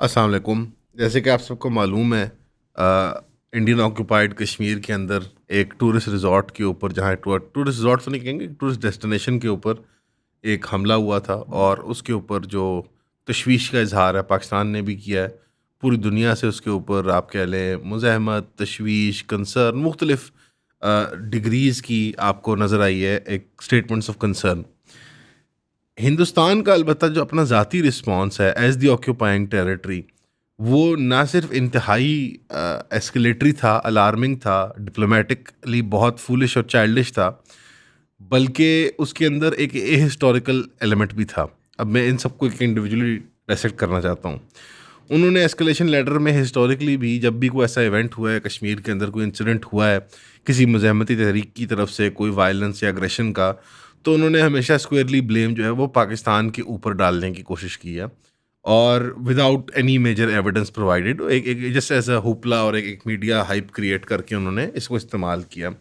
अस्सलाम वालेकुम। जैसे कि आप सबको मालूम है, इंडियन ऑक्यूपाइड कश्मीर के अंदर एक टूरिस्ट रिज़ॉर्ट के ऊपर, जहाँ टूरिस्ट रिज़ॉर्ट तो नहीं कहेंगे, टूरिस्ट डेस्टिनेशन के ऊपर एक हमला हुआ था। और उसके ऊपर जो तशवीश का इजहार है पाकिस्तान ने भी किया है, पूरी दुनिया से उसके ऊपर आप कह लें मुज़ाहमत, तशवीश, कंसर्न, मुख्तलिफ डिग्रीज़ की आपको नज़र आई है एक स्टेटमेंट्स ऑफ कंसर्न। हिंदुस्तान का अलबत्ता जो अपना ज़ाती रिस्पॉन्स है एज़ द ऑक्यूपाइंग टेरिटरी, वो ना सिर्फ इंतहाई एस्केलेटरी था, अलार्मिंग था, डिप्लोमेटिकली बहुत फूलिश और चाइल्डिश था, बल्कि उसके अंदर एक हिस्टोरिकल एलिमेंट भी था। अब मैं इन सबको एक इंडिविजुअली डायसेक्ट करना चाहता हूँ। उन्होंने एस्केलेशन लेटर में हिस्टोरिकली भी जब भी कोई ऐसा इवेंट हुआ है कश्मीर के अंदर, कोई इंसिडेंट हुआ है किसी मज़ाहमती तहरीक की तरफ से, कोई वायलेंस या अग्रेशन का, तो उन्होंने हमेशा स्क्वेयरली ब्लेम जो है वो पाकिस्तान के ऊपर डालने की कोशिश की है, और without any major evidence provided, एक जस्ट एज अ हुपला और एक मीडिया हाइप क्रिएट करके उन्होंने इसको इस्तेमाल किया।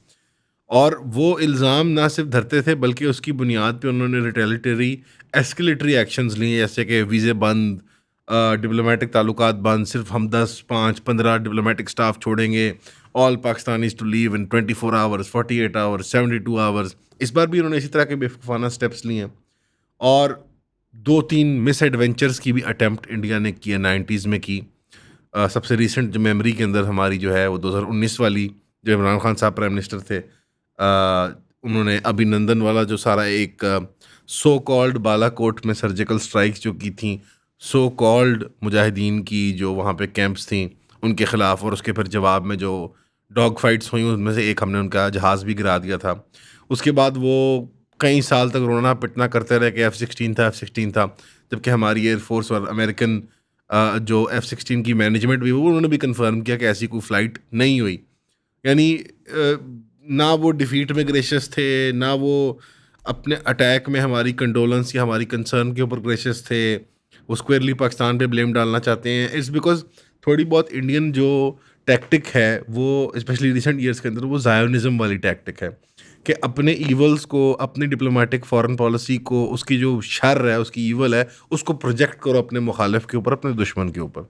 और वो इल्ज़ाम ना सिर्फ धरते थे, बल्कि उसकी बुनियाद पे उन्होंने रिटेलिटरी एस्केलेटरी एक्शंस लिए, जैसे कि वीज़े बंद, डिप्लोमेटिक ताल्लुकात बंद, सिर्फ हम 10, 5, 15 डिप्लोमेटिक स्टाफ छोड़ेंगे, all Pakistanis to leave in 24 hours, 48 hours, 72 hours. इस बार भी उन्होंने इसी तरह के बेवकूफ़ाना स्टेप्स लिए हैं। और 2-3 मिस एडवेंचर्स की भी अटेम्प्ट इंडिया ने किया, 90s में की। सबसे रिसेंट जो मेमोरी के अंदर हमारी जो है वो 2019 वाली, जो इमरान खान साहब प्राइम मिनिस्टर थे, उन्होंने अभिनंदन वाला जो सारा एक सो कॉल्ड बालाकोट में सर्जिकल स्ट्राइक्स जो की थी, सो कॉल्ड मुजाहिदीन की जो वहाँ पे कैंप्स थी उनके ख़िलाफ़, और उसके फिर जवाब में जो डॉग फाइट्स हुई उनमें से एक हमने उनका जहाज़ भी गिरा दिया था। उसके बाद वो कई साल तक रोना पिटना करते रहे कि F-16 था, F-16 था, जबकि हमारी एयरफोर्स और अमेरिकन जो F-16 की मैनेजमेंट भी, वो उन्होंने भी कंफर्म किया कि ऐसी कोई फ़्लाइट नहीं हुई। यानी ना वो डिफीट में ग्रेशियस थे, ना वो अपने अटैक में हमारी कंडोलेंस या हमारी कंसर्न के ऊपर ग्रेशियस थे। वो स्क्वेयरली पाकिस्तान पे ब्लेम डालना चाहते हैं। इट्स बिकॉज थोड़ी बहुत इंडियन जो टैक्टिक है वो स्पेशली रिसेंट ईयर्स के अंदर वो ज़ायोनिज़्म वाली टैक्टिक है कि अपने ईवल्स को, अपनी डिप्लोमेटिक फॉरेन पॉलिसी को, उसकी जो शर है, उसकी ईवल है, उसको प्रोजेक्ट करो अपने मुखालिफ के ऊपर, अपने दुश्मन के ऊपर।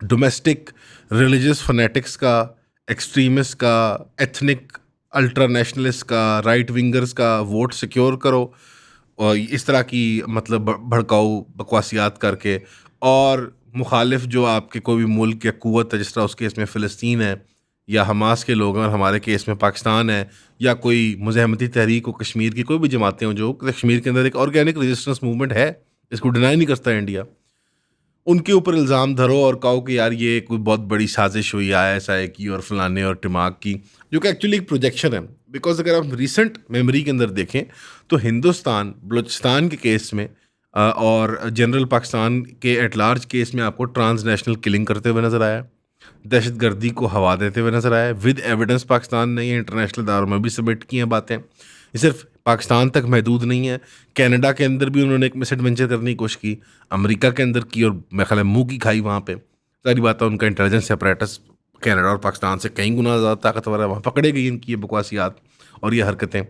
डोमेस्टिक रिलीजियस फनेटिक्स का, एक्सट्रीमिस्ट का, एथनिक अल्ट्रा नेशनलिस्ट का, राइट विंगर्स का वोट सिक्योर करो, और इस तरह की मतलब भड़काऊ बकवासियात करके। और मुखालिफ जो आपके कोई भी मुल्क या कुव्वत है, जिस तरह उस केस में फ़िलिस्तीन है या हमास के लोग हैं, और हमारे केस में पाकिस्तान है, या कोई मुज़ाहमती तहरीक हो, कश्मीर की कोई भी जमातें हों, जो कश्मीर के अंदर एक ऑर्गेनिक रेजिस्टेंस मूवमेंट है, इसको डिनाई नहीं करता इंडिया, उनके ऊपर इल्ज़ाम धरो और कहो कि यार ये कोई बहुत बड़ी साजिश हुई, आईएसआई की और फलाने और टिमाक की, जो कि एक्चुअली एक प्रोजेक्शन है। बिकॉज अगर आप रिसेंट मेमोरी के अंदर देखें तो हिंदुस्तान बलूचिस्तान के केस में और जनरल पाकिस्तान के एट लार्ज केस में आपको ट्रांसनेशनल किलिंग करते हुए नजर आया, दहशतगर्दी को हवा देते हुए नजर आया विद एविडेंस। पाकिस्तान ने ये इंटरनेशनल दायरों में भी सबमिट की हैं बातें, ये सिर्फ पाकिस्तान तक महदूद नहीं है। कनाडा के अंदर भी उन्होंने एक मिस एडवेंचर करने की कोशिश की, अमेरिका के अंदर की, और मेरे ख्याल है मुँह की खाई वहाँ पे। सारी बात है, उनका इंटेलिजेंस अपरेटस कनाडा और पाकिस्तान से कई गुना ज़्यादा ताकतवर है, वहाँ पकड़े गई इनकी ये बकवासियात और ये हरकतें।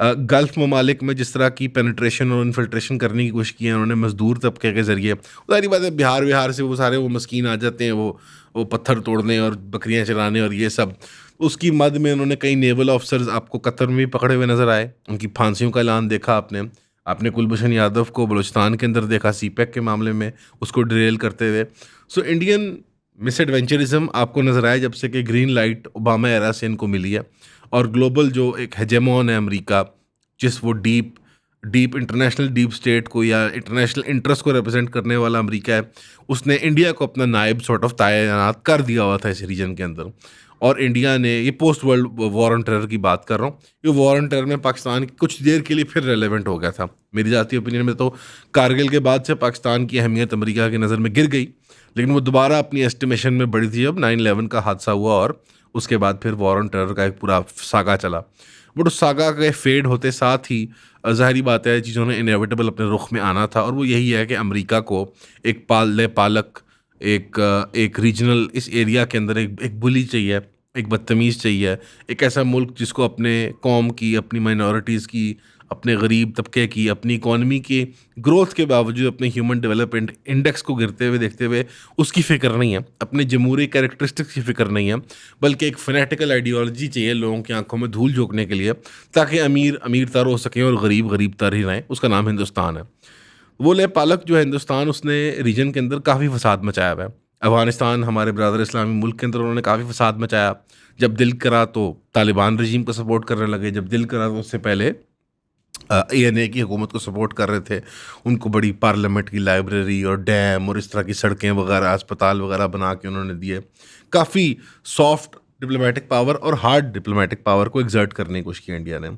गल्फ़ ममालिक में जिस तरह की पेनिट्रेशन और इन्फिल्ट्रेशन करने की कोशिश की है उन्होंने मजदूर तबके के ज़रिए, सारी बात है, बिहार विहार से वो सारे वो मस्कीन आ जाते हैं, वो पत्थर तोड़ने और बकरियां चलाने और ये सब। उसकी मद में उन्होंने कई नेवल ऑफिसर्स आपको कतर में भी पकड़े हुए नजर आए, उनकी फांसियों का ऐलान देखा आपने। आपने कुलभूषण यादव को बलूचिस्तान के अंदर देखा, सीपैक के मामले में उसको डिरेल करते हुए। सो इंडियन मिस एडवेंचरिज्म आपको नजर आया जब से कि ग्रीन लाइट ओबामा एरा से इनको मिली है। और ग्लोबल जो एक हेजेमोन है अमेरिका, जिस वो deep deep international deep state को या इंटरनेशनल इंटरेस्ट को रिप्रेजेंट करने वाला अमेरिका है, उसने इंडिया को अपना नायब सॉर्ट ऑफ तैनात कर दिया हुआ था इस रीजन के अंदर। और इंडिया ने, ये post world war on terror की बात कर रहा हूँ, ये वॉर ऑन टेरर में पाकिस्तान कुछ देर के लिए फिर रेलेवेंट हो गया था। मेरी जाती ओपिनियन में तो कारगिल के बाद से पाकिस्तान की अहमियत अमेरिका की नज़र में गिर गई, लेकिन वो दोबारा अपनी एस्टिमेशन में बढ़ी थी जब 9/11 का हादसा हुआ, और उसके बाद फिर वॉर ऑन टेरर का एक पूरा सागा चला। बट उस सागा के फेड होते साथ ही ज़ाहिरी बात है चीज़ों ने इनएविटेबल अपने रुख में आना था, और वो यही है कि अमेरिका को एक पाले पालक, एक रीजनल इस एरिया के अंदर एक बुली चाहिए, एक बदतमीज़ चाहिए, एक ऐसा मुल्क जिसको अपने कौम की, अपनी माइनॉरिटीज़ की, अपने गरीब तबके की, अपनी इकॉनमी की ग्रोथ के बावजूद अपने ह्यूमन डेवलपमेंट इंडेक्स को गिरते हुए देखते हुए उसकी फ़िक्र नहीं है, अपने जमहूरी कैरेक्टरिस्टिक्स की फ़िक्र नहीं है, बल्कि एक फ़ैनेटिकल आइडियोलॉजी चाहिए लोगों की आंखों में धूल झोंकने के लिए, ताकि अमीर अमीर तर हो सकें और गरीब गरीब तर ही रहें। उसका नाम हिंदुस्तान है। वो ले पालक जो है हिंदुस्तान, उसने रीजन के अंदर काफ़ी फसाद मचाया हुआ है। अफ़गानिस्तान हमारे ब्रदर इस्लामी मुल्क के अंदर उन्होंने काफ़ी फसाद मचाया। जब दिल करा तो तालिबान रजीम को सपोर्ट करने लगे, जब दिल करा तो उससे पहले ANA की हुकूमत को सपोर्ट कर रहे थे। उनको बड़ी पार्लियामेंट की लाइब्रेरी और डैम और इस तरह की सड़कें वगैरह, अस्पताल वगैरह बना के उन्होंने दिए। काफ़ी सॉफ्ट डिप्लोमेटिक पावर और हार्ड डिप्लोमेटिक पावर को एग्जर्ट करने की कोशिश की इंडिया ने।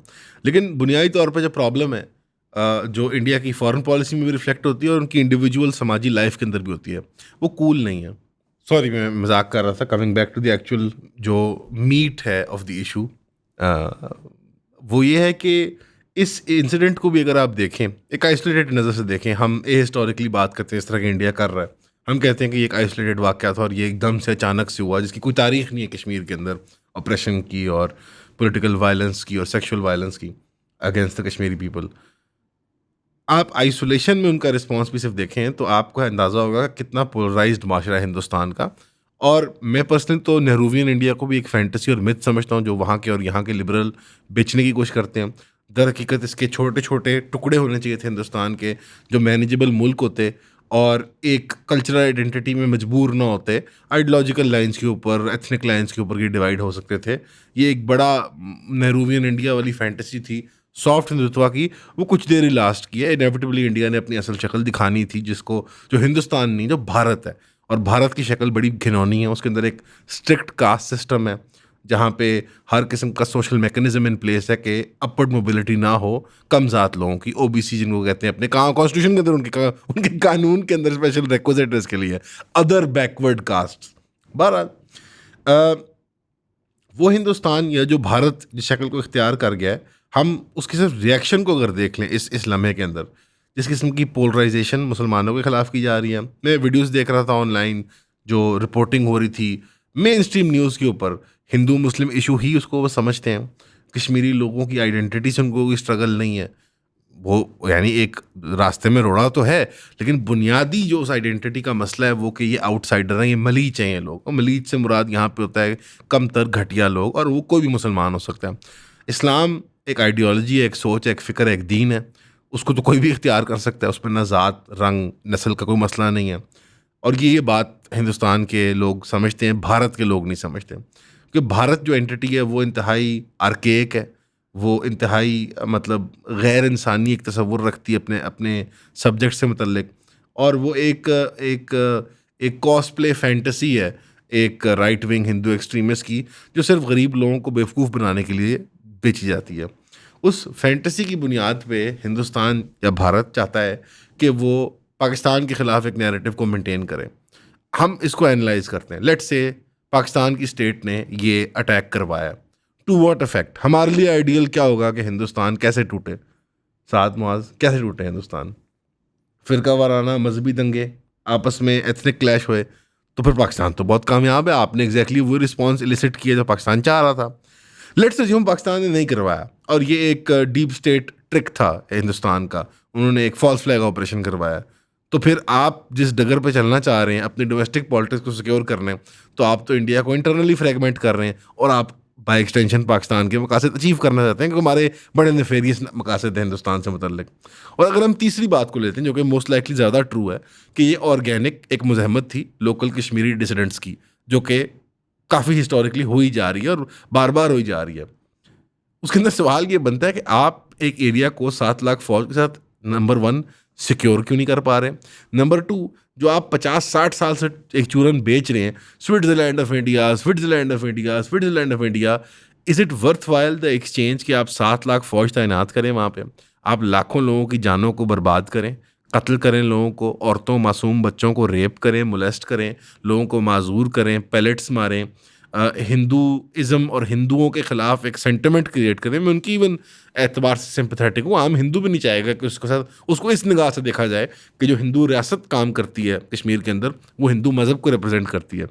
लेकिन बुनियादी तौर पे जो प्रॉब्लम है, जो इंडिया की फॉरेन पॉलिसी में भी रिफ्लेक्ट होती है और उनकी इंडिविजुअल समाजी लाइफ के अंदर भी होती है, वो कूल नहीं है। सॉरी, मैं मजाक कर रहा था। Coming back to the actual जो मीट है ऑफ द इशू, वो ये है कि इस इंसिडेंट को भी अगर आप देखें, एक आइसोलेटेड नज़र से देखें, हम हिस्टोरिकली बात करते हैं इस तरह की इंडिया कर रहा है, हम कहते हैं कि ये एक आइसोलेटेड वाक़या था और ये एकदम से अचानक से हुआ, जिसकी कोई तारीख नहीं है कश्मीर के अंदर ऑपरेशन की और पॉलिटिकल वायलेंस की और सेक्सुअल वायलेंस की अगेंस्ट द कश्मीरी पीपल। आप आइसोलेशन में उनका रिस्पॉन्स भी सिर्फ देखें तो आपको अंदाज़ा होगा कि कितना पोलराइज्ड माशरा है हिंदुस्तान का। और मैं पर्सनली तो नेहरूवियन इंडिया को भी एक फैंटेसी और मिथ समझता हूँ, जो वहाँ के और यहाँ के लिबरल बेचने की कोशिश करते हैं। दर हकीकत इसके छोटे छोटे टुकड़े होने चाहिए थे हिंदुस्तान के, जो मैनेजेबल मुल्क होते और एक कल्चरल आइडेंटिटी में मजबूर ना होते, आइडियोलॉजिकल लाइंस के ऊपर, एथनिक लाइंस के ऊपर ये डिवाइड हो सकते थे। ये एक बड़ा नेहरूवियन इंडिया वाली फैंटेसी थी सॉफ्ट हिंदुत्व की। वो कुछ देर ही लास्ट की है। इनेविटेबली इंडिया ने अपनी असल शक्ल दिखानी थी, जिसको जो हिंदुस्तान नहीं, जो भारत है। और भारत की शक्ल बड़ी घिनौनी है। उसके अंदर एक स्ट्रिक्ट कास्ट सिस्टम है, जहाँ पे हर किस्म का सोशल मैकेनिज्म इन प्लेस है कि अपवर्ड मोबिलिटी ना हो कम ज़ात लोगों की, OBC जिनको कहते हैं, अपने कॉन्स्टिट्यूशन के अंदर उनके कानून के अंदर स्पेशल रिक्विजिट इसके लिए, अदर बैकवर्ड कास्ट। बहरहाल वो हिंदुस्तान या जो भारत जिस शक्ल को इख्तियार कर गया है, हम उसकी सिर्फ रिएक्शन को अगर देख लें इस लम्हे के अंदर, जिस किस्म की पोलराइजेशन मुसलमानों के ख़िलाफ़ की जा रही है। मैं वीडियोस देख रहा था ऑनलाइन, जो रिपोर्टिंग हो रही थी मेन स्ट्रीम न्यूज़ के ऊपर, हिंदू मुस्लिम इशू ही उसको वो समझते हैं। कश्मीरी लोगों की आइडेंटिटी से उनको कोई स्ट्रगल नहीं है। वो यानी एक रास्ते में रोड़ा तो है, लेकिन बुनियादी जो उस आइडेंटिटी का मसला है वो कि ये आउटसाइडर हैं, ये मलीच हैं ये लोग। और मलीच से मुराद यहाँ पे होता है कम तर घटिया लोग, और वो कोई भी मुसलमान हो सकता है। इस्लाम एक आइडियोलॉजी है, एक सोच है, एक फ़िक्र है, एक दीन है। उसको तो कोई भी इख्तियार कर सकता है, उस पर ना ज़ात रंग नस्ल का कोई मसला नहीं है। और ये बात हिंदुस्तान के लोग समझते हैं, भारत के लोग नहीं समझते। कि भारत जो एंटिटी है वो इंतहाई आर्केक है, वो इंतहाई मतलब गैर इंसानी एक तस्वुर रखती है अपने अपने सब्जेक्ट से मुतल्लिक। और वो एक एक कॉस्प्ले फैंटेसी है एक राइट विंग हिंदू एक्सट्रीमिस्ट की, जो सिर्फ गरीब लोगों को बेवकूफ़ बनाने के लिए बेची जाती है। उस फैंटेसी की बुनियाद पे हिंदुस्तान या भारत चाहता है कि वो पाकिस्तान के ख़िलाफ़ एक नैरेटिव को मेंटेन करे। हम इसको एनालाइज करते हैं। लेट्स से पाकिस्तान की स्टेट ने ये अटैक करवाया, टू व्हाट इफेक्ट? हमारे लिए आइडियल क्या होगा कि हिंदुस्तान कैसे टूटे? साद मुआज कैसे टूटे हिंदुस्तान? फिरका वाराना मजहबी दंगे, आपस में एथनिक क्लैश हुए, तो फिर पाकिस्तान तो बहुत कामयाब है। आपने एग्जैक्टली वो रिस्पॉन्स इलिसिट किया जो पाकिस्तान चाह रहा था। लेट्स अज्यूम पाकिस्तान ने नहीं करवाया और ये एक डीप स्टेट ट्रिक था हिंदुस्तान का, उन्होंने एक फॉल्स फ्लैग ऑपरेशन करवाया। तो फिर आप जिस डगर पे चलना चाह रहे हैं अपनी डोमेस्टिक पॉलिटिक्स को सिक्योर करने, तो आप तो इंडिया को इंटरनली फ्रेगमेंट कर रहे हैं, और आप बाई एक्सटेंशन पाकिस्तान के मकासद अचीव करना चाहते हैं, क्योंकि हमारे बड़े नेफेरियस मकासद हैं हिंदुस्तान से मुतल्लिक। और अगर हम तीसरी बात को लेते हैं, जो कि मोस्ट लाइकली ज़्यादा ट्रू है, कि ये ऑर्गेनिक एक मुज़ाहमत थी लोकल कश्मीरी डिसिडेंट्स की, जो कि काफ़ी हिस्टोरिकली हुई जा रही है और बार बार हुई जा रही है। उसके अंदर सवाल ये बनता है कि आप एक एरिया को 7 लाख फौज के साथ नंबर 1 सिक्योर क्यों नहीं कर पा रहे? नंबर 2, जो आप 50-60 साल से एक चूरन बेच रहे हैं, Switzerland of India, Switzerland of India, Switzerland of India, is it worth while the exchange कि आप 7 लाख फौज तैनात करें वहाँ पे? आप लाखों लोगों की जानों को बर्बाद करें, कत्ल करें लोगों को, औरतों मासूम बच्चों को रेप करें, मोलेस्ट करें, लोगों को माजूर करें, पैलेट्स मारें, हिंदूइज़्म और हिंदुओं के ख़िलाफ़ एक सेंटिमेंट क्रिएट करें। मैं उनकी इवन एतबार से सिंपैथेटिक हूँ। आम हिंदू भी नहीं चाहेगा कि उसके साथ उसको इस निगाह से देखा जाए कि जो हिंदू रियासत काम करती है कश्मीर के अंदर, वो हिंदू मज़हब को रिप्रेजेंट करती है।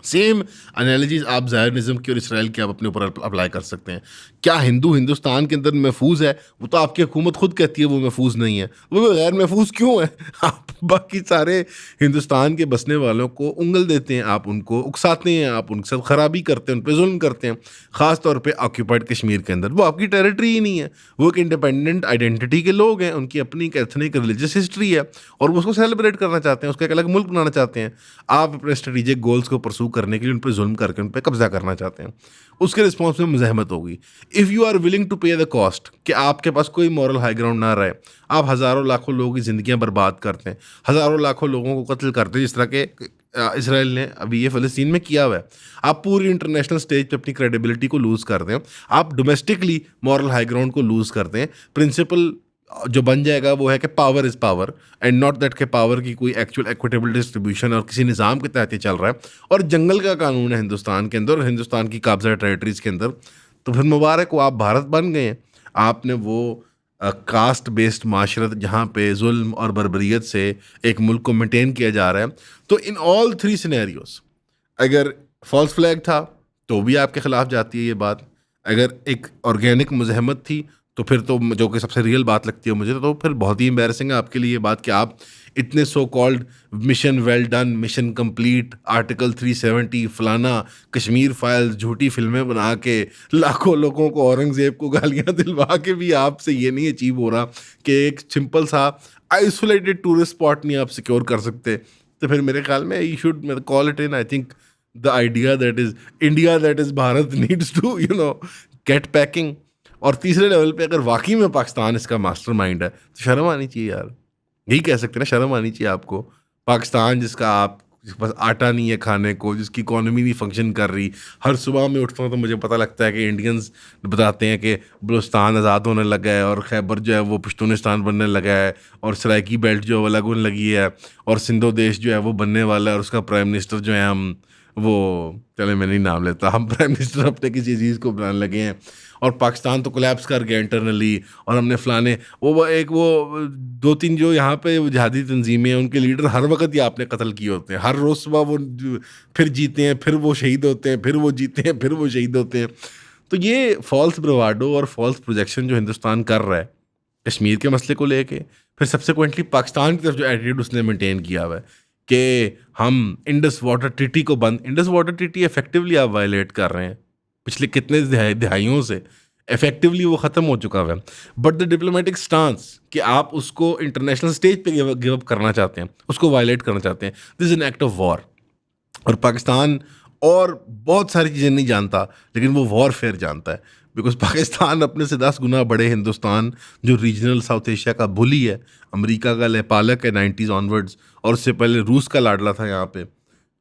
सेम एनालॉजीज आप ज़ायनिज़्म की और इसराइल की आप अपने ऊपर अप्लाई कर सकते हैं। क्या हिंदू हिंदुस्तान के अंदर महफूज है? वो तो आपकी हुकूमत खुद कहती है वो महफूज नहीं है। वो गैर महफूज क्यों है? आप बाकी सारे हिंदुस्तान के बसने वालों को उंगल देते हैं, आप उनको उकसाते हैं, आप उनके साथ खराबी करते हैं, उन पर जुल्म करते हैं। ख़ास तौर पे ऑक्यूपाइड कश्मीर के अंदर वो आपकी टेरिटरी ही नहीं है। वो एक इंडिपेंडेंट आइडेंटिटी के लोग हैं, उनकी अपनी एक एथनिक रिलीजियस हिस्ट्री है और वो उसको सेलिब्रेट करना चाहते हैं, उसका एक अलग मुल्क बनाना चाहते हैं। आप अपने स्ट्रेटेजिक गोल्स को परसू करने के लिए उन पर जुल्म करके उन पर कब्जा करना चाहते हैं। उसके रिस्पॉन्स में मुज़ाहमत होगी। If you are willing to pay the cost कि आपके पास कोई मॉरल हाई ग्राउंड ना रहे, आप हज़ारों लाखों लोगों की ज़िंदगियां बर्बाद करते हैं, हज़ारों लाखों लोगों को कत्ल करते हैं, जिस तरह के इसराइल ने अभी ये फ़लस्तीन में किया हुआ है। आप पूरी इंटरनेशनल स्टेज पे अपनी क्रेडिबिलिटी को लूज़ करते हैं, आप डोमेस्टिकली मॉरल हाई ग्राउंड को लूज़ करते हैं। प्रिंसिपल जो बन जाएगा वो है कि power is power and not that के पावर की कोई एक्चुअल इक्विटेबल डिस्ट्रीब्यूशन और किसी निज़ाम के तहत ये चल रहा है और जंगल का कानून है हिंदुस्तान के अंदर और हिंदुस्तान की काबजा टेरिटरीज़ के अंदर। तो फिर मुबारक हो, आप भारत बन गए हैं। आपने वो कास्ट बेस्ड माशरत जहाँ पे जुल्म और बर्बरियत से एक मुल्क को मेंटेन किया जा रहा है। तो इन ऑल थ्री सिनेरियोस अगर फॉल्स फ्लैग था तो भी आपके ख़िलाफ़ जाती है ये बात। अगर एक ऑर्गेनिक मुज़ाहमत थी तो फिर तो जो कि सबसे रियल बात लगती है मुझे, तो फिर बहुत ही एम्बैरसिंग है आपके लिए ये बात कि आप इतने so called mission well done, mission complete, article 370 फलाना, कश्मीर फाइल्स, झूठी फिल्में बना के लाखों लोगों को, औरंगज़ेब को गालियां दिलवा के भी आपसे ये नहीं अचीव हो रहा कि एक सिंपल सा आइसोलेटेड टूरिस्ट स्पॉट नहीं आप सिक्योर कर सकते। तो फिर मेरे ख्याल में you should call it in, I think the idea that is India that is Bharat needs to get packing. और तीसरे लेवल पे अगर वाकई में पाकिस्तान इसका मास्टरमाइंड है तो शर्म आनी चाहिए यार। यही कह सकते हैं ना, शर्म आनी चाहिए आपको। पाकिस्तान जिसके पास आटा नहीं है खाने को, जिसकी इकॉनमी नहीं फंक्शन कर रही। हर सुबह में उठता हूँ तो मुझे पता लगता है कि इंडियंस बताते हैं कि बलूचिस्तान आज़ाद होने लगा है और खैबर जो है वो पश्तूनिस्तान बनने लगा है और सराइकी बेल्ट जो है वो अलग होने लगी है और सिंधो देश जो है वो बनने वाला है और उसका प्राइम मिनिस्टर जो है हम वो चले मैं नहीं नाम लेता, हम प्राइम मिनिस्टर अपने किसी चीज़ को बनाने लगे हैं और पाकिस्तान तो कोलैप्स कर गया इंटरनली और हमने फलाने वो दो तीन जो यहाँ पे जिहादी तंजीमें हैं उनके लीडर हर वक्त ही आपने कत्ल किए होते हैं। हर रोज़ सुबह वो फिर जीते हैं, फिर वो शहीद होते हैं, फिर वो जीते हैं, फिर वो शहीद होते हैं। तो ये फॉल्स ब्रवाडो और फॉल्स प्रोजेक्शन जो हिंदुस्तान कर रहा है कश्मीर के मसले को लेके, फिर सबसेक्वेंटली पाकिस्तान की तरफ जो एटीट्यूड उसने मेंटेन किया हुआ है कि हम इंडस वाटर ट्रीटी को इंडस वाटर ट्रीटी इफेक्टिवली आप वायलेट कर रहे हैं पिछले कितने दिहाइयों से, इफेक्टिवली वो ख़त्म हो चुका है। बट द डिप्लोमेटिक स्टांस कि आप उसको इंटरनेशनल स्टेज पे गिव अप करना चाहते हैं, उसको वायलेट करना चाहते हैं, this is an act of war. और पाकिस्तान और बहुत सारी चीज़ें नहीं जानता लेकिन वो वॉरफेयर जानता है, बिकॉज पाकिस्तान अपने से 10 गुना बड़े हिंदुस्तान जो रीजनल साउथ एशिया का बुली है, अमेरिका का लेपालक है 90s ऑनवर्ड्स और उससे पहले रूस का लाडला था यहाँ पे,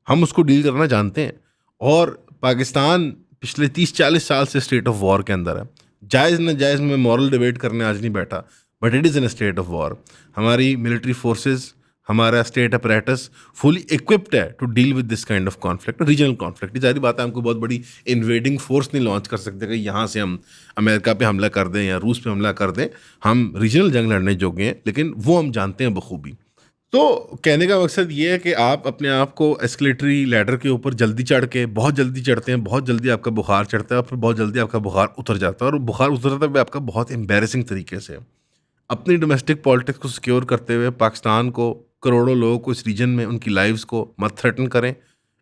हम उसको डील करना जानते हैं। और पाकिस्तान पिछले 30-40 साल से स्टेट ऑफ वॉर के अंदर है। जायज़ न जायज़ में मॉरल डिबेट करने आज नहीं बैठा, but it is in a state of war. हमारी मिलिट्री फोर्सेस, हमारा स्टेट अपरेटस फुली इक्विप्ड है to deal with this kind of conflict, regional conflict. जारी बात है, हमको बहुत बड़ी इन्वेडिंग फोर्स नहीं लॉन्च कर सकते कि यहाँ से हम अमेरिका पे हमला कर दें या रूस पे हमला कर दें। हम रीजनल जंग लड़ने जोगे हैं, लेकिन वो हम जानते हैं बखूबी। तो कहने का मकसद ये है कि आप अपने आप को एस्केलेटरी लैडर के ऊपर जल्दी चढ़ के बहुत जल्दी चढ़ते हैं, बहुत जल्दी आपका बुखार चढ़ता है और फिर बहुत जल्दी आपका बुखार उतर जाता है और बुखार उतरता है आपका बहुत एम्बेरसिंग तरीके से। अपनी डोमेस्टिक पॉलिटिक्स को सिक्योर करते हुए पाकिस्तान को, करोड़ों लोगों को इस रीजन में उनकी लाइव्स को मत थ्रेटन करें,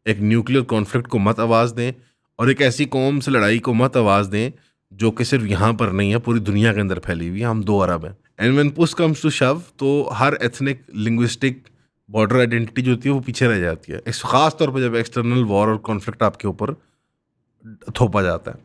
एक न्यूक्लियर कॉन्फ्लिक्ट को मत आवाज़ दें और एक ऐसी कौम से लड़ाई को मत आवाज़ दें जो कि सिर्फ यहाँ पर नहीं है, पूरी दुनिया के अंदर फैली हुई है। हम 2 अरब हैं and when push comes to shove तो हर एथनिक लिंग्विस्टिक बॉर्डर आइडेंटिटी जो होती है वो पीछे रह जाती है, ख़ास तौर पर जब एक्सटर्नल वॉर और कॉन्फ्लिक्ट आपके ऊपर थोपा जाता है।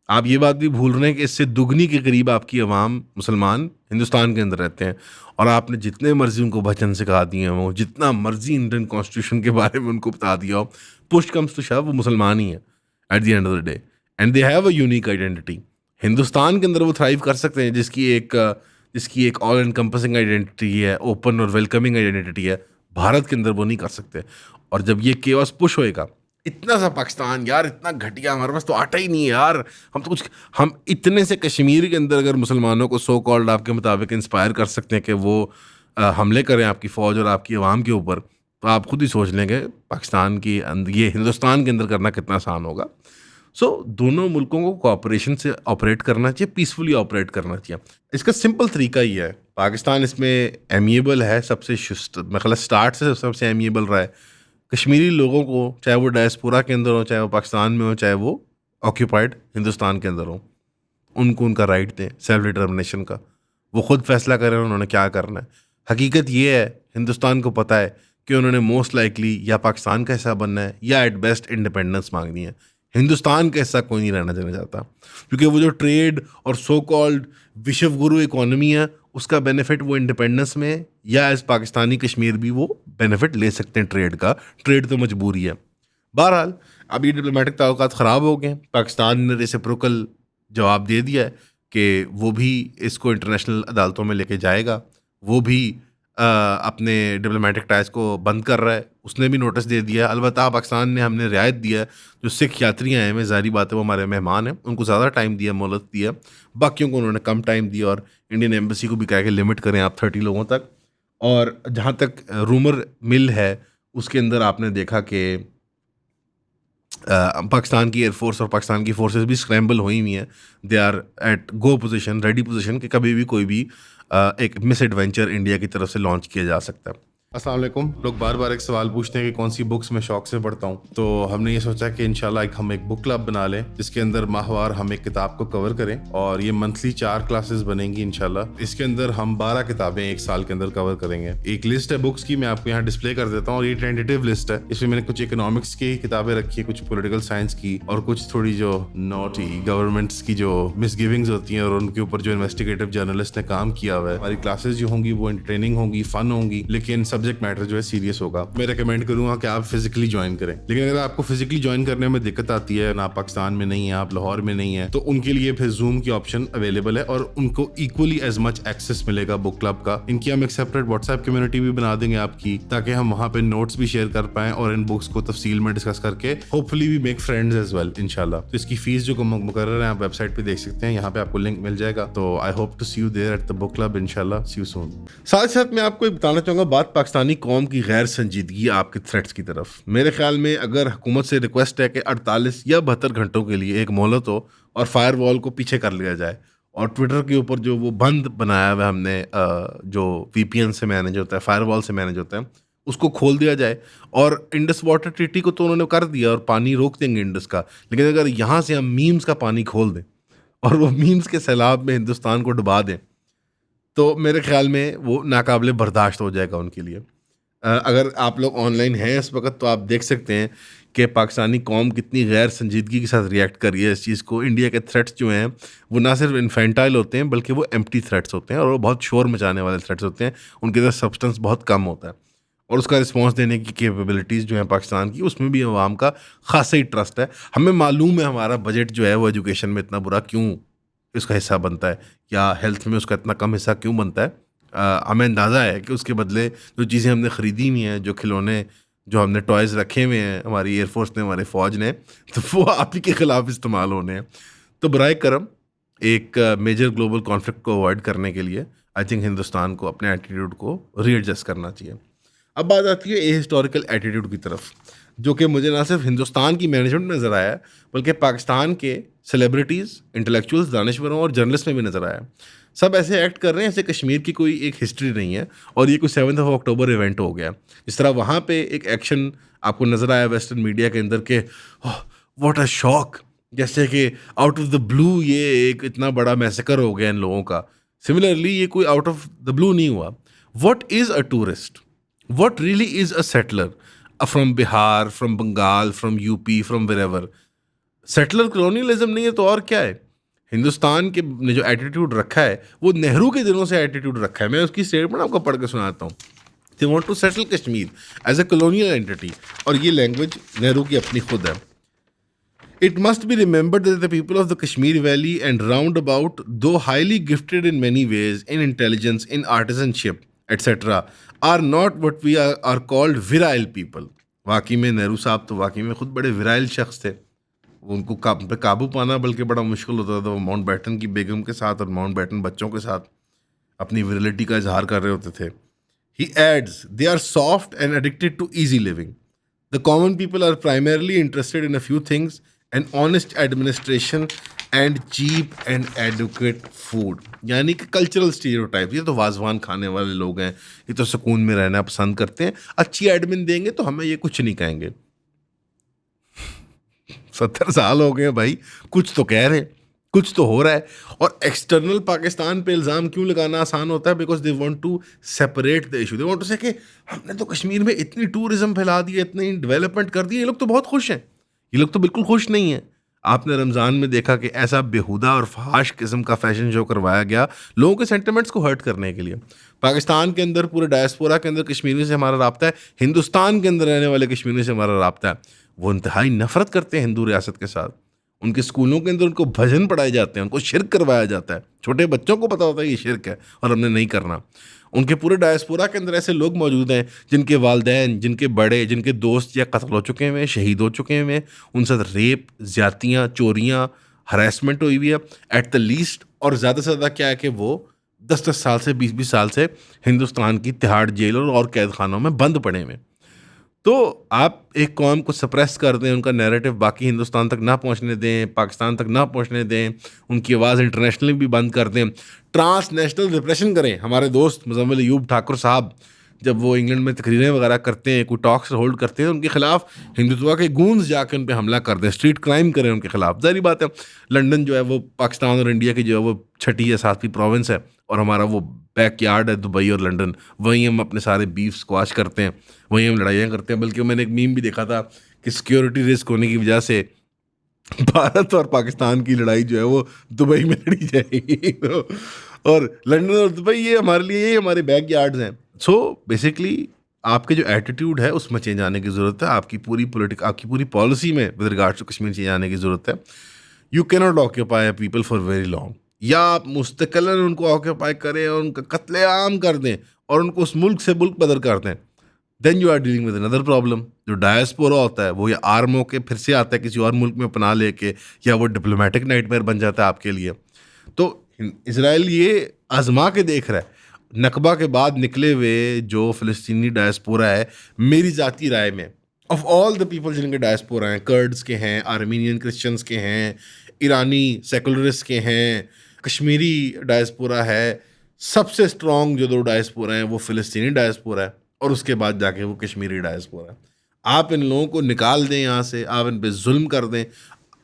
आप ये बात भी भूल रहे हैं कि इससे दुगनी के करीब आपकी अवाम मुसलमान हिंदुस्तान के अंदर रहते हैं और आपने जितने मर्जी उनको वचन सिखा दिए हों, जितना मर्जी इंडियन कॉन्स्टिट्यूशन के बारे में उनको बता दिया हो, पुश कम्स टू शव वो मुसलमान ही है at the end of the day and they have a unique identity. Hindustan के अंदर वो थ्राइव कर सकते हैं जिसकी एक ऑल एनकम्पसिंग आइडेंटिटी है, ओपन और वेलकमिंग आइडेंटिटी है। भारत के अंदर वो नहीं कर सकते। और जब ये केओस पुश होएगा, इतना सा पाकिस्तान यार, इतना घटिया, हमारे पास तो आटा ही नहीं है यार, हम इतने से कश्मीर के अंदर अगर मुसलमानों को सो कॉल्ड आपके मुताबिक इंस्पायर कर सकते हैं कि वो हमले करें आपकी फ़ौज और आपकी आवाम के ऊपर, तो आप खुद ही सोच लेंगे पाकिस्तान की ये हिंदुस्तान के अंदर करना कितना आसान होगा। सो दोनों मुल्कों को कोऑपरेशन से ऑपरेट करना चाहिए, पीसफुली ऑपरेट करना चाहिए। इसका सिंपल तरीका ही है, पाकिस्तान इसमें एमिएबल है, मतलब स्टार्ट से सबसे एमिएबल रहा है। कश्मीरी लोगों को, चाहे वो डायस्पोरा के अंदर हो, चाहे वो पाकिस्तान में हो, चाहे वो ऑक्यूपाइड हिंदुस्तान के अंदर हो, उनको उनका राइट दें सेल्फ डिटर्मिनेशन का। वो खुद फैसला करें उन्होंने क्या करना है। हकीकत ये है, हिंदुस्तान को पता है कि उन्होंने मोस्ट लाइकली या पाकिस्तान का हिस्सा बनना है या एट बेस्ट इंडिपेंडेंस मांगनी है। हिंदुस्तान का हिस्सा कोई नहीं रहना देना चाहता, क्योंकि वो जो ट्रेड और सो कॉल्ड विश्व गुरु इकोनॉमी है, उसका बेनिफिट वो इंडिपेंडेंस में या एज पाकिस्तानी कश्मीर भी वो बेनिफिट ले सकते हैं ट्रेड का। ट्रेड तो मजबूरी है। बहरहाल अभी डिप्लोमेटिक ताल्लुकात ख़राब हो गए, पाकिस्तान ने रेसिप्रोकल जवाब दे दिया है कि वो भी इसको इंटरनेशनल अदालतों में लेके जाएगा। वो भी अपने डिप्लोमेटिक टाइज को बंद कर रहा है, उसने भी नोटिस दे दिया है। अलबत्ता पाकिस्तान ने हमने रियायत दिया है, जो सिख यात्री आए हैं, ज़ाहिर बात है वो हमारे मेहमान हैं, उनको ज़्यादा टाइम दिया, मोहलत दिया। बाकियों को उन्होंने कम टाइम दिया और इंडियन एम्बेसी को भी कहा कि लिमिट करें आप 30 लोगों तक। और जहाँ तक रूमर मिल है, उसके अंदर आपने देखा कि पाकिस्तान की एयरफोर्स और पाकिस्तान की फोर्सेस भी स्क्रैम्बल हुई हुई हैं। They are at go position, ready position, कि कभी भी कोई भी एक मिस एडवेंचर इंडिया की तरफ से लॉन्च किया जा सकता है। अस्सलाम वालेकुम। लोग बार बार एक सवाल पूछते हैं कि कौन सी बुक्स मैं शौक से पढ़ता हूँ, तो हमने ये सोचा कि इंशाल्लाह हम एक बुक क्लब बना लें, जिसके अंदर माहवार हम एक किताब को कवर करें, और ये मंथली 4 क्लासेस बनेंगी इंशाल्लाह। इसके अंदर हम 12 किताबें एक साल के अंदर कवर करेंगे। एक लिस्ट है बुक्स की, मैं आपको यहाँ डिस्प्ले कर देता हूँ, और ये टेंटेटिव लिस्ट है। इसमें मैंने कुछ इकोनॉमिक्स की किताबें रखी है, कुछ पॉलिटिकल साइंस की, और कुछ थोड़ी जो नॉटी गवर्नमेंट्स की जो मिसगिविंग्स होती हैं और उनके ऊपर जो इन्वेस्टिगेटिव जर्नलिस्ट ने काम किया हुआ है। हमारी क्लासेस जो होंगी वो एंटरटेनिंग होंगी, फन होंगी, लेकिन सब्जेक्ट मैटर जो है सीरियस होगा। मैं रेकमेंड करूंगा कि आप फिजिकली ज्वाइन करें। लेकिन अगर आपको फिजिकली ज्वाइन करने में दिक्कत आती है, ना पाकिस्तान में नहीं है, आप लाहौर में नहीं है, तो उनके लिए फिर जूम की ऑप्शन अवेलेबल है, और उनको इक्वली एज मच एक्सेस मिलेगा बुक क्लब का। इनकी हम एक सेपरेट व्हाट्सएप कम्युनिटी भी बना देंगे आपकी, ताकि हम वहां पे नोट्स भी शेयर कर पाएं और इन बुक्स को तफसील में डिस्कस करके hopefully we make friends as well इंशाल्लाह। तो इसकी फीस जो मुकर्रर है आप वेबसाइट पे देख सकते हैं, यहाँ पे आपको लिंक मिल जाएगा। तो I hope to see you there at the book club इंशाल्लाह। See you soon. साथ साथ मैं आपको बताना चाहूंगा बात पाकिस्तानी कौम की गैर संजीदगी आपके थ्रेट्स की तरफ। मेरे ख्याल में अगर हुकूमत से रिक्वेस्ट है कि 48 या 72 घंटों के लिए एक मोहलत हो और फायर वॉल को पीछे कर लिया जाए, और ट्विटर के ऊपर जो वो बंद बनाया हुआ हमने, जो VPN से मैनेज होता है, फायर वॉल से मैनेज होता है, उसको खोल दिया जाए। और इंडस वाटर ट्रीटी को तो उन्होंने कर दिया और पानी रोक देंगे इंडस का, लेकिन अगर यहाँ से हम मीम्स का पानी खोल दें और वो मीम्स के सैलाब में हिंदुस्तान को डुबा दें, तो मेरे ख्याल में वो नाकाबिले बर्दाश्त हो जाएगा उनके लिए। अगर आप लोग ऑनलाइन हैं इस वक्त, तो आप देख सकते हैं कि पाकिस्तानी कौम कितनी गैर संजीदगी के साथ रिएक्ट कर रही है इस चीज़ को। इंडिया के थ्रेट्स जो हैं वो ना सिर्फ इन्फेंटाइल होते हैं, बल्कि वो एम्प्टी थ्रेट्स होते हैं, और वो बहुत शोर मचाने वाले थ्रेट्स होते हैं। उनके अंदर सब्सटेंस बहुत कम होता है, और उसका रिस्पॉन्स देने की कैपेबिलिटीज़ जो हैं पाकिस्तान की, उसमें भी अवाम का खासा ही ट्रस्ट है। हमें मालूम है हमारा बजट जो है वो एजुकेशन में इतना बुरा क्यों उसका हिस्सा बनता है, या हेल्थ में उसका इतना कम हिस्सा क्यों बनता है। हमें अंदाज़ा है कि उसके बदले जो चीज़ें हमने ख़रीदी हुई हैं, जो खिलौने, जो हमने टॉयज़ रखे हुए हैं हमारी एयरफोर्स ने, हमारे फ़ौज ने, तो वो आप ही के ख़िलाफ़ इस्तेमाल होने हैं। तो बराए करम एक मेजर ग्लोबल कॉन्फ्लिक्ट को अवॉइड करने के लिए आई थिंक हिंदुस्तान को अपने एटीट्यूड को रीएडजस्ट करना चाहिए। अब बात आती है ए हिस्टोरिकल एटीट्यूड की तरफ, जो कि मुझे ना सिर्फ हिंदुस्तान की मैनेजमेंट में नज़र आया है, बल्कि पाकिस्तान के सेलिब्रिटीज़, इंटेलेक्चुअल्स, दानिशवरों और जर्नलिस्ट में भी नज़र आया। सब ऐसे एक्ट कर रहे हैं जैसे कश्मीर की कोई एक हिस्ट्री नहीं है और ये कोई 7 अक्टूबर इवेंट हो गया। इस तरह वहाँ पे एक एक्शन आपको नज़र आया वेस्टर्न मीडिया के अंदर के व्हाट अ शॉक, जैसे कि आउट ऑफ द ब्लू ये एक इतना बड़ा मैसेकर हो गया इन लोगों का। सिमिलरली ये कोई आउट ऑफ द ब्लू नहीं हुआ। What is a tourist? What really is a settler from Bihar, from Bengal, from UP, from wherever? Settler colonialism नहीं है तो और क्या है? हिंदुस्तान के ने जो एटीट्यूड रखा है वो नेहरू के दिनों से एटीट्यूड रखा है। मैं उसकी स्टेटमेंट आपको पढ़ के सुनाता हूँ। They want to settle Kashmir as a colonial entity, और ये लैंग्वेज नेहरू की अपनी खुद है। It must be remembered that the people of the Kashmir Valley and round about, though highly gifted in many ways, in intelligence, in artisanship, etc., are not what we are called virile people. वाकई में नेहरू साहब तो वाकई में खुद बड़े विराइल शख्स थे। उनको पे काबू पाना बल्कि बड़ा मुश्किल होता था। वो माउंट बैटन की बेगम के साथ और माउंट बैटन बच्चों के साथ अपनी विरलिटी का इजहार कर रहे होते थे। He adds, they are soft and addicted to easy living. The common people are primarily interested in a few things: an honest administration and cheap and adequate food. यानी कि कल्चरल स्टीरियोटाइप, ये तो वाजवान खाने वाले लोग हैं, ये तो सुकून में रहना पसंद करते हैं, अच्छी एडमिन देंगे तो हमें ये कुछ नहीं कहेंगे। 70 साल हो गए भाई, कुछ तो कह रहे हैं, कुछ तो हो रहा है। और एक्सटर्नल पाकिस्तान पे इल्ज़ाम क्यों लगाना आसान होता है? Because they want to separate the issue, they want to say कि हमने तो कश्मीर में इतनी टूरिज्म फैला दी है, इतनी डेवलपमेंट कर दी है, ये लोग तो बहुत खुश हैं। ये लोग तो बिल्कुल खुश नहीं हैं। आपने रमज़ान में देखा कि ऐसा बेहुदा और फहाश किस्म का फैशन शो करवाया गया लोगों के सेंटिमेंट्स को हर्ट करने के लिए। पाकिस्तान के अंदर, पूरे डायस्पोरा के अंदर कश्मीरियों से हमारा राब्ता है, हिंदुस्तान के अंदर रहने वाले कश्मीरियों से हमारा राब्ता है। वो इंतहाई नफरत करते हैं हिंदू रियासत के साथ। उनके स्कूलों के अंदर उनको भजन पढ़ाए जाते हैं, उनको शिरक करवाया जाता है। छोटे बच्चों को पता होता है ये शिरक है और हमने नहीं करना। उनके पूरे डायस्पोरा के अंदर ऐसे लोग मौजूद हैं जिनके वालिदैन, जिनके बड़े, जिनके दोस्त या कत्ल हो चुके हैं, शहीद हो चुके हैं, उन साथ रेप, ज़्यादतियाँ, चोरियाँ, हरासमेंट हुई हुई है एट द लीस्ट। और ज़्यादा से ज़्यादा क्या है कि वो 10-10 साल से, 20-20 साल से हिंदुस्तान की तिहाड़ जेलों और कैद खानों में बंद पड़े हुए। तो आप एक कौम को सप्रेस कर दें, उनका नैरेटिव बाकी हिंदुस्तान तक ना पहुंचने दें, पाकिस्तान तक ना पहुंचने दें, उनकी आवाज़ इंटरनेशनली भी बंद कर दें, ट्रांसनेशनल रिप्रेशन करें। हमारे दोस्त मुज़म्मिल अय्यूब ठाकुर साहब जब वो इंग्लैंड में तकरीरें वगैरह करते हैं, कोई टॉक्स होल्ड करते हैं, उनके खिलाफ हिंदुत्व के गूंज जाकर उन पर हमला कर दें, स्ट्रीट क्राइम करें उनके खिलाफ। ज़ाहिर बात है, लंदन जो है वो पाकिस्तान और इंडिया की जो है वो छठी या सातवीं प्रोविंस है, और हमारा वो बैकयार्ड है दुबई और लंदन। वहीं हम अपने सारे बीफ स्क्वाश करते हैं, वहीं हम लड़ाइयाँ करते हैं। बल्कि मैंने एक मीम भी देखा था कि सिक्योरिटी रिस्क होने की वजह से भारत और पाकिस्तान की लड़ाई जो है वो दुबई में लड़ी जाएगी। तो और लंदन और दुबई ये हमारे लिए, ये हमारे बैक यार्ड्स हैं। सो बेसिकली आपके जो एटीट्यूड है उसमें चेंज आने की ज़रूरत है। आपकी पूरी पॉलिसी में with regards to Kashmir change आने की ज़रूरत है। You can not occupy people for very long. या आप मुस्तकिलन उनको ऑक्यूपाई करें और उनका कत्लेआम कर दें और उनको उस मुल्क से मुल्क बदल कर दें, then you are dealing with another problem. जो डायस्पोरा होता है वो या आर्म होके फिर से आता है किसी और मुल्क में पनाह लेके, या वो डिप्लोमेटिक नाइटमेयर बन जाता है आपके लिए। तो इजराइल ये आजमा के देख रहा है। नकबा के बाद निकले हुए जो फ़िलिस्तीनी डायस्पोरा है, मेरी ज़ाती राय में ऑफ ऑल द पीपल जिनके डायस्पोरा हैं, कर्ड्स के हैं, आर्मीनियन क्रिश्चियंस के हैं, ईरानी सेकुलरिस्ट के हैं, कश्मीरी डायस्पोरा है, सबसे स्ट्रॉन्ग जो 2 डायस्पोरा हैं वो फ़िलिस्तीनी डायस्पोरा है, और उसके बाद जाके वो कश्मीरी डायस्पोरा है। आप इन लोगों को निकाल दें यहाँ से, आप इन पे जुल्म कर दें,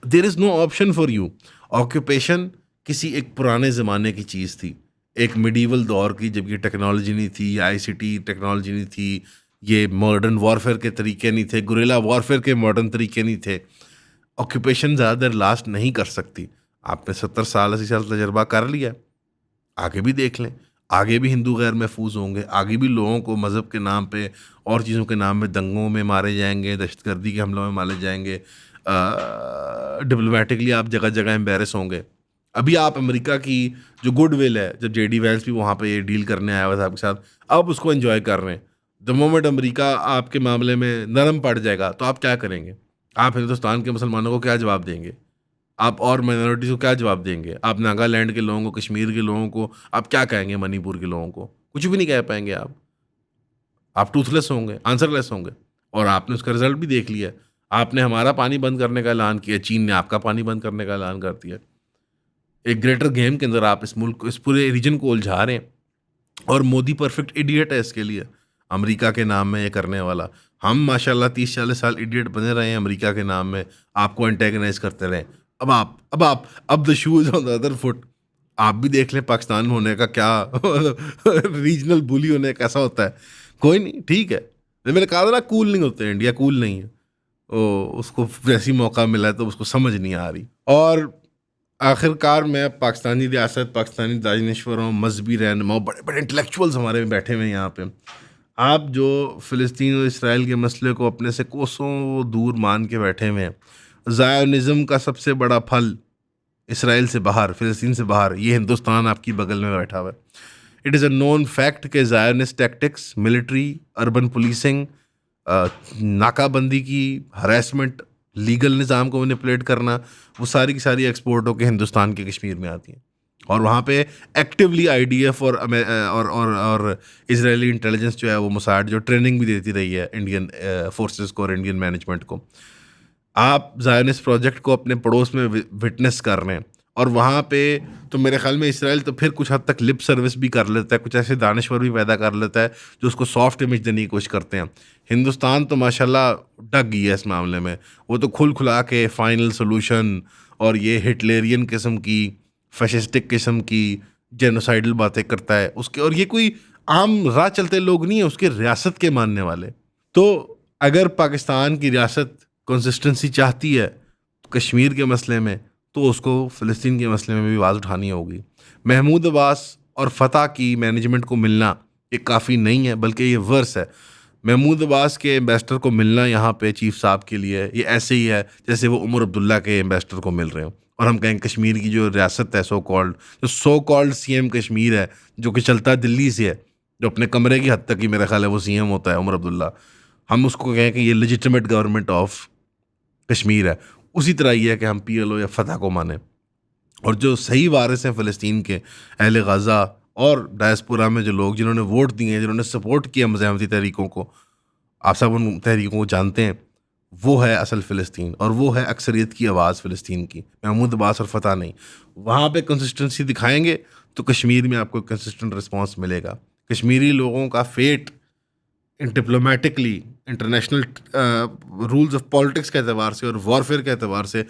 there is no option for you. Occupation किसी एक पुराने ज़माने की चीज़ थी, एक मिडीवल दौर की, जब ये टेक्नोलॉजी नहीं थी, आईसीटी टेक्नोलॉजी नहीं थी, ये मॉडर्न वॉरफेयर के तरीके नहीं थे, गुरिल्ला वॉरफेयर के मॉडर्न तरीके नहीं थे। ऑक्यूपेशन ज़्यादा देर लास्ट नहीं कर सकती। आपने 70 साल 80 साल तजर्बा कर लिया, आगे भी देख लें। आगे भी हिंदू गैर महफूज होंगे, आगे भी लोगों को मज़हब के नाम पे और चीज़ों के नाम में दंगों में मारे जाएंगे, दहशतगर्दी के हमलों में मारे जाएंगे, डिप्लोमेटिकली आप जगह जगह एम्बेरस होंगे। अभी आप अमेरिका की जो गुडविल है, जब जेडी वैंस भी वहाँ पे ये डील करने आया हुआ था आपके साथ, अब उसको एंजॉय कर रहे हैं। द मोमेंट अमेरिका आपके मामले में नरम पड़ जाएगा तो आप क्या करेंगे? आप हिंदुस्तान के मुसलमानों को क्या जवाब देंगे? आप और माइनॉरिटीज़ को क्या जवाब देंगे? आप नागालैंड के लोगों को, कश्मीर के लोगों को आप क्या कहेंगे? मणिपुर के लोगों को कुछ भी नहीं कह पाएंगे आप टूथलेस होंगे, आंसरलेस होंगे। और आपने उसका रिजल्ट भी देख लिया। आपने हमारा पानी बंद करने का ऐलान किया, चीन ने आपका पानी बंद करने का ऐलान कर दिया। एक ग्रेटर गेम के अंदर आप इस मुल्क को, इस पूरे रीजन को उलझा रहे हैं, और मोदी परफेक्ट इडियट है इसके लिए, अमेरिका के नाम में ये करने वाला। हम माशाल्लाह 30-40 साल इडियट बने रहे हैं अमेरिका के नाम में, आपको एंटेगनाइज करते रहे। अब the shoe is on the other foot. आप भी देख लें पाकिस्तान में होने का क्या रीजनल बुली होने का कैसा होता है। कोई नहीं, ठीक है। मैंने कहा था ना, कूल नहीं होते, इंडिया कूल नहीं है। उसको वैसी मौका मिला है तो उसको समझ नहीं आ रही। और आखिरकार मैं पाकिस्तानी रियासत, पाकिस्तानी दानिश्वरों, मजहबी रहनुमाओं, बड़े बड़े इंटेलेक्चुअल्स हमारे में बैठे हुए हैं यहाँ पे, आप जो फ़िलिस्तीन और इसराइल के मसले को अपने से कोसों दूर मान के बैठे हुए हैं। ज़ायोनिज़्म का सबसे बड़ा फल इसराइल से बाहर, फ़िलिस्तीन से बाहर, ये हिंदुस्तान आपकी बगल में बैठा हुआ है। It is a known fact कि Zionist tactics, military, urban policing, नाकाबंदी की, हरासमेंट, लीगल निज़ाम को मैनिपुलेट करना, वो सारी की सारी एक्सपोर्ट होकर हिंदुस्तान के कश्मीर में आती हैं। और वहाँ पे एक्टिवली आईडीएफ और इजरायली इंटेलिजेंस जो है वो मोसाड जो ट्रेनिंग भी देती रही है इंडियन फोर्सेस को और इंडियन मैनेजमेंट को। आप ज़ायनिस्ट प्रोजेक्ट को अपने पड़ोस में विटनेस कर रहे हैं, और वहाँ पे तो मेरे ख्याल में इसराइल तो फिर कुछ हद तक लिप सर्विस भी कर लेता है, कुछ ऐसे दानश्वर भी पैदा कर लेता है जो उसको सॉफ्ट इमेज देने की कोशिश करते हैं। हिंदुस्तान तो माशाल्लाह डग गई है इस मामले में, वो तो खुल खुला के फाइनल सोल्यूशन और ये हिटलेरियन किस्म की, फैशिस्टिक किस्म की जेनोसाइडल बातें करता है उसके, और ये कोई आम राह चलते लोग नहीं है, उसके रियासत के मानने वाले। तो अगर पाकिस्तान की रियासत कंसिस्टेंसी चाहती है कश्मीर के मसले में, तो उसको फ़लस्तीन के मसले में भी आवाज़ उठानी होगी। महमूद अब्बास और फ़तह की मैनेजमेंट को मिलना ये काफ़ी नहीं है, बल्कि ये वर्स है। महमूद अब्बास के एम्बेसडर को मिलना यहाँ पे चीफ साहब के लिए ये ऐसे ही है जैसे वो उमर अब्दुल्ला के एम्बेसडर को मिल रहे हो, और हम कहें कश्मीर की जो रियासत है सो कॉल्ड सीएम कश्मीर है, जो कि चलता दिल्ली से है, जो अपने कमरे की हद तक ही मेरा ख्याल है वो सीएम होता है उमर अब्दुल्ला, हम उसको कहें कि ये लेजिटिमेट गवर्नमेंट ऑफ कश्मीर है। उसी तरह ये है कि हम पीएलओ या फतह को माने, और जो सही वारिस हैं फ़लस्तीन के, अहले गाज़ा और डायस्पोरा में जो लोग जिन्होंने वोट दिए हैं, जिन्होंने सपोर्ट किया मज़ाहमती तहरीकों को, आप सब उन तहरीकों को जानते हैं, वो है असल फ़लस्तीन, और वो है अक्सरियत की आवाज़ फ़लस्तीन की, महमूद अब्बास और फतह नहीं। वहाँ पे कंसिस्टेंसी दिखाएंगे तो कश्मीर में आपको कंसिस्टेंट रिस्पॉन्स मिलेगा। कश्मीरी लोगों का fate diplomatically, international rules of politics के अतबार से और वॉरफेयर के अतबार से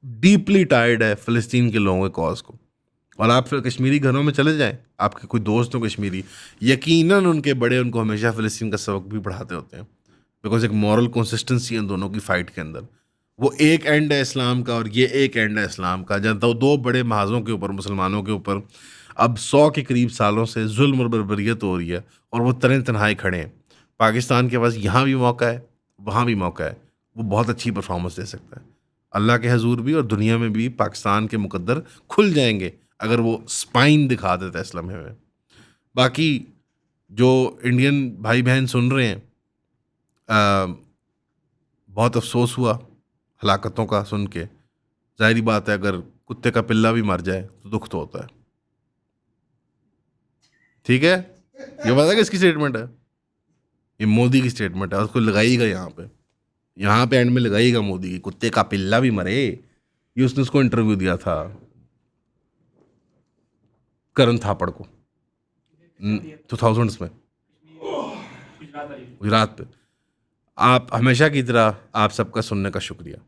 डीपली टाइड है फ़लस्तीन के लोगों के कॉज को। और आप फिर कश्मीरी घरों में चले जाएं, आपके कोई दोस्त हो कश्मीरी, यकीनन उनके बड़े उनको हमेशा फ़लस्तीन का सबक भी पढ़ाते होते हैं, बिकॉज एक मॉरल कंसिस्टेंसी है इन दोनों की फ़ाइट के अंदर। वो एक एंड है इस्लाम का और ये एक एंड है इस्लाम का, जब तो दो बड़े महाजों के ऊपर, मुसलमानों के ऊपर अब 100 के करीब सालों से जुल्म और बर्बरियत हो रही है, और वो तने तन्हाई खड़े हैं। पाकिस्तान के पास यहाँ भी मौका है, वहाँ भी मौका है, वो बहुत अच्छी परफॉर्मेंस दे सकता है। अल्लाह के हजूर भी और दुनिया में भी पाकिस्तान के मुकद्दर खुल जाएंगे अगर वो स्पाइन दिखा देता है इस लम्हे में। बाकी जो इंडियन भाई बहन सुन रहे हैं, बहुत अफसोस हुआ हलाकतों का सुन के। ज़ाहिरी बात है, अगर कुत्ते का पिल्ला भी मर जाए तो दुख तो होता है। ठीक है, ये पता है किसकी स्टेटमेंट है? ये मोदी की स्टेटमेंट है, और उसको लगाइएगा यहाँ पे एंड में लगाइएगा मोदी की, कुत्ते का पिल्ला भी मरे। ये उसने उसको इंटरव्यू दिया था करण थापड़ को 2000s में गुजरात पे। आप हमेशा की तरह आप सबका सुनने का शुक्रिया।